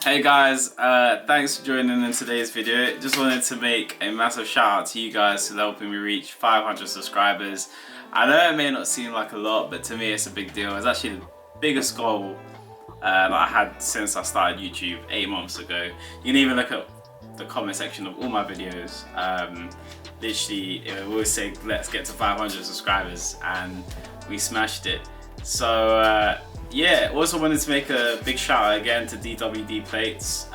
Hey guys, thanks for joining in today's video. Just wanted to make a massive shout out to you guys for helping me reach 500 subscribers. I know it may not seem like a lot, but to me it's a big deal. It's actually the biggest goal that I had since I started YouTube 8 months ago. You can even look at the comment section of all my videos. Literally, it will always say let's get to 500 subscribers, and we smashed it. So yeah, also wanted to make a big shout out again to DWD Plates.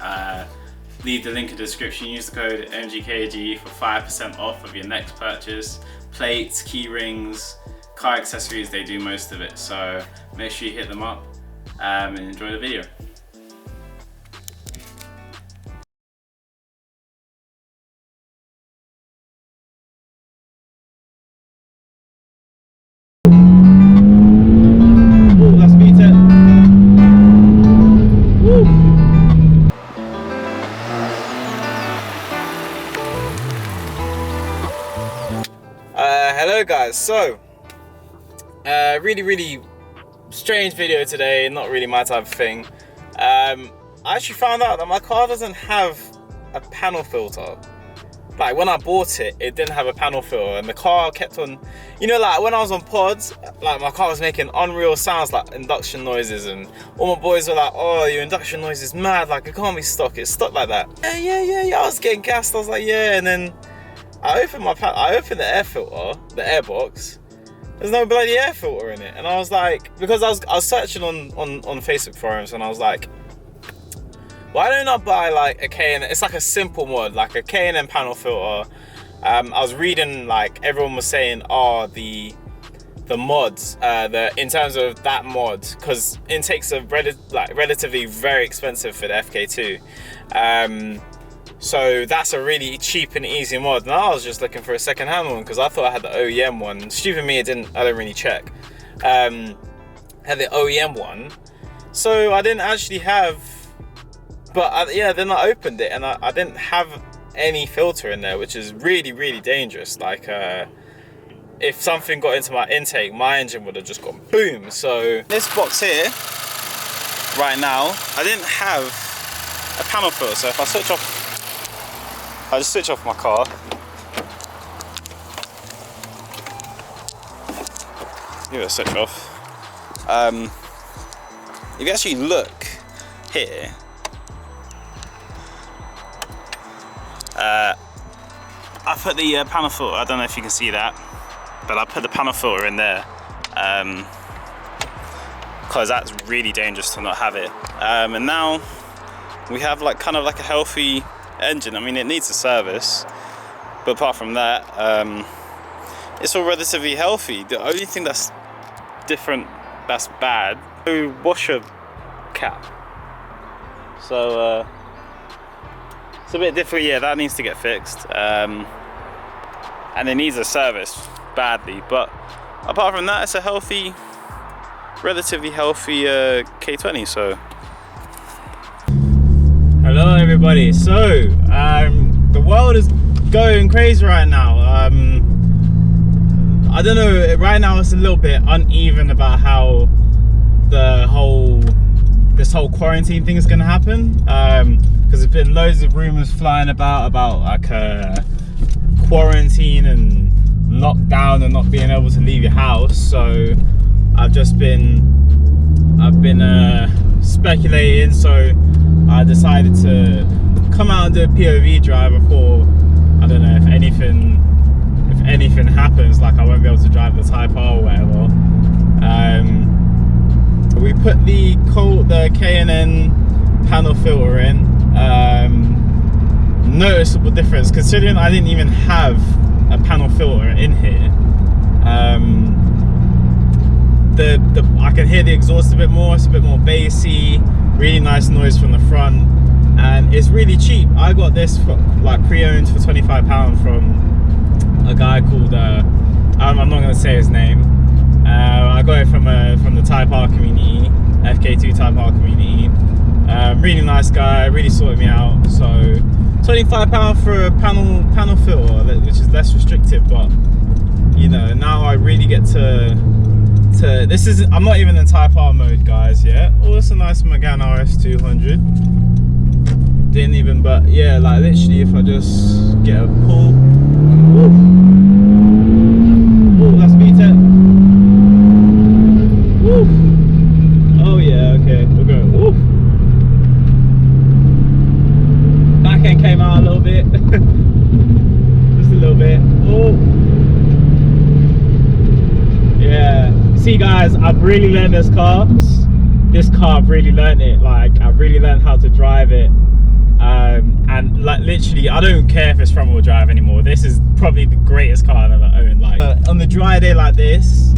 Leave the link in the description. Use the code mgkg for 5% off of your next purchase. Plates, key rings, car accessories, they do most of it. So make sure you hit them up and enjoy the video. Hello guys, so really strange video today, not really my type of thing. I actually found out that my car doesn't have a panel filter. Like when I bought it, it didn't have a panel filter, and the car kept on, you know, like when I was on pods, like my car was making unreal sounds like induction noises, and all my boys were like, oh, your induction noise is mad, like it can't be stock, it's stuck like that. Yeah, I was getting gassed, I was like, yeah, and then I opened the air filter, the air box. There's no bloody air filter in it, and I was like, because I was searching on Facebook forums, and I was like, why don't I buy like a K&N? It's like a simple mod, like a K&N panel filter. I was reading, like everyone was saying, oh, the mods, in terms of that mod, because intakes are relatively very expensive for the FK2. So that's a really cheap and easy mod, and I was just looking for a second-hand one because I thought I had the OEM one. Stupid me, I don't really check. Had the OEM one, so I didn't actually have. But yeah, then I opened it and I didn't have any filter in there, which is really dangerous. Like if something got into my intake, my engine would have just gone boom. So this box here, right now, I didn't have a panel filter. So if I switch off. I just switch off my car. Give it a switch off. If you actually look here, I put the panel filter. I don't know if you can see that, but I put the panel filter in there because that's really dangerous to not have it. And now we have like kind of like a healthy engine. I mean, it needs a service, but apart from that, it's all relatively healthy. The only thing that's different, that's bad, the washer cap. So it's a bit different. Yeah, that needs to get fixed, and it needs a service badly. But apart from that, it's a healthy, relatively healthy K20. So. Hello everybody. So the world is going crazy right now. I don't know, right now it's a little bit uneven about how this whole quarantine thing is going to happen, because there's been loads of rumors flying about like quarantine and lockdown and not being able to leave your house. So I've been speculating, so I decided to come out and do a POV drive. I thought, I don't know, if anything happens, like I won't be able to drive the Type R or whatever. We put the K&N panel filter in. Noticeable difference, considering I didn't even have a panel filter in here. I can hear the exhaust a bit more. It's a bit more bassy, really nice noise from the front, and it's really cheap. I got this for, like, pre-owned for £25 from a guy called I'm not going to say his name. I got it from the Type R community, FK2 Type R community. Really nice guy, really sorted me out. So £25 for a panel filter, which is less restrictive, but you know, now I really get to I'm not even in Type R mode, guys, yet. Oh, it's a nice Megane RS 200. didn't even, but yeah, like literally if I just get a pull. Oh, that's V10. Woo. Oh yeah, okay, we're going. Woo. Back end came out a little bit. Just a little bit. Oh. Yeah. See guys, I've really learned this car. This car, I've really learned it. Like, I've really learned how to drive it. And like literally, I don't care if it's front wheel drive anymore. This is probably the greatest car I've ever owned. Like on the dry day like this,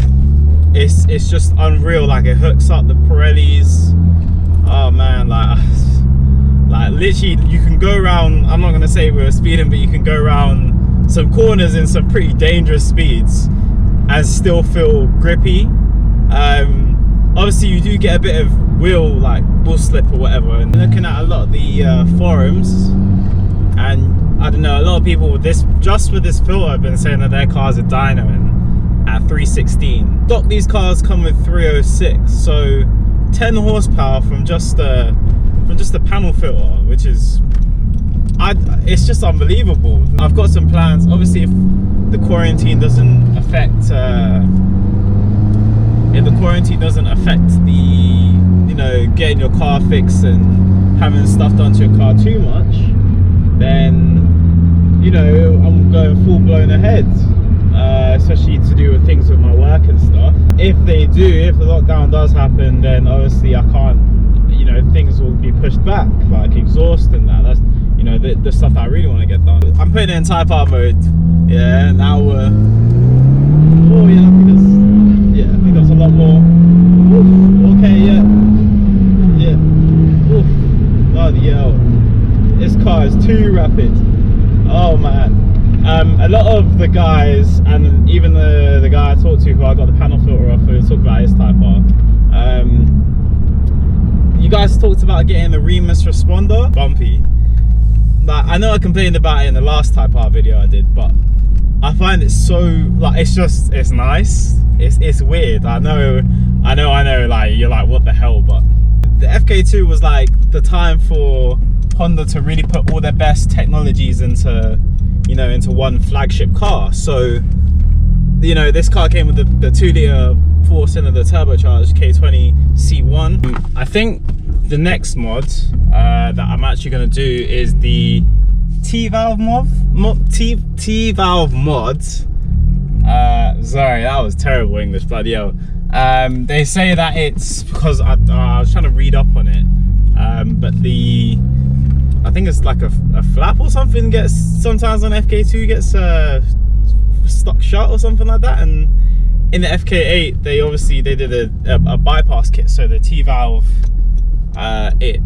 it's just unreal. Like it hooks up the Pirellis. Oh man, like literally you can go around. I'm not gonna say we're speeding, but you can go around some corners in some pretty dangerous speeds and still feel grippy. Obviously you do get a bit of wheel slip or whatever. And looking at a lot of the forums, and I don't know, a lot of people with this, just with this filter, have been saying that their cars are dynoing at 316. Stock these cars come with 306, so 10 horsepower from just a panel filter, which is it's just unbelievable. I've got some plans. Obviously, if the quarantine doesn't affect the getting your car fixed and having stuff done to your car too much, then I'm going full blown ahead, especially to do with things with my work and stuff. If the lockdown does happen, then obviously I can't, things will be pushed back, like exhaust and that. That's the stuff that I really want to get done. I'm putting it in Type R mode. Yeah, now we're I think that's a lot more. Oof, okay, yeah. Oof, bloody hell. This car is too rapid. Oh man. A lot of the guys, and even the guy I talked to who I got the panel filter off, who talked about his Type R. You guys talked about getting the Remus responder. Bumpy. Like, I know I complained about it in the last Type R video I did, but I find it so, it's nice. It's weird. I know, like, you're like, what the hell? But the FK2 was like the time for Honda to really put all their best technologies into one flagship car. So, this car came with the 2-litre 4-cylinder turbocharged K20 C1. I think the next mod that I'm actually going to do is the T-valve mod. Sorry, that was terrible English, bloody hell. They say that it's because I was trying to read up on it, but I think it's like a flap or something gets sometimes on FK2 gets stuck shut or something like that, and in the FK8 they did a bypass kit, so the T-valve it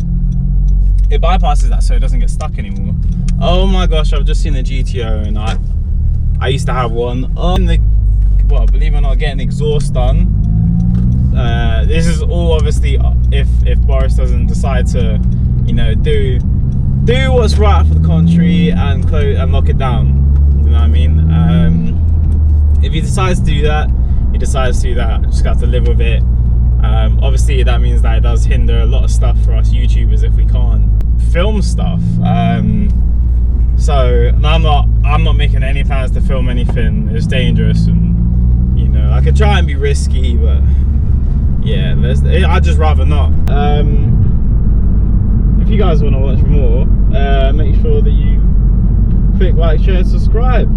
bypasses that so it doesn't get stuck anymore. Oh my gosh, I've just seen the GTO, and I used to have one. Believe it or not, getting exhaust done. This is all obviously if Boris doesn't decide to, do what's right for the country and lock it down. You know what I mean? If he decides to do that, he decides to do that. I just got to live with it. Obviously, that means that it does hinder a lot of stuff for us YouTubers if we can't film stuff. So I'm not making any plans to film anything. It's dangerous, and I could try and be risky, but yeah, I'd just rather not. If you guys want to watch more, make sure that you click like, share, and subscribe.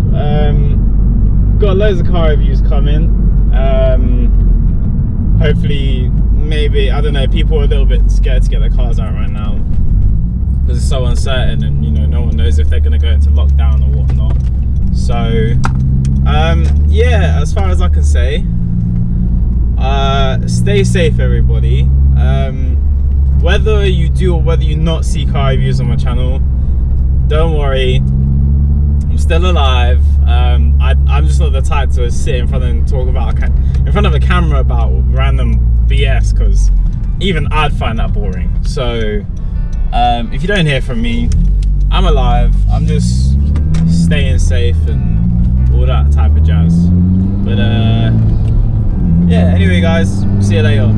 Got loads of car reviews coming. Hopefully, maybe, I don't know, people are a little bit scared to get their cars out right now because it's so uncertain, and no one knows if they're going to go into lockdown or whatnot. So yeah, as far as I can say, stay safe everybody. Whether you do or whether you not see car reviews on my channel, don't worry, I'm still alive. I'm just not the type to sit in front and talk about in front of a camera about random BS, because even I'd find that boring. So if you don't hear from me, I'm alive. I'm just staying safe and all that type of jazz. But yeah, anyway guys, see you later.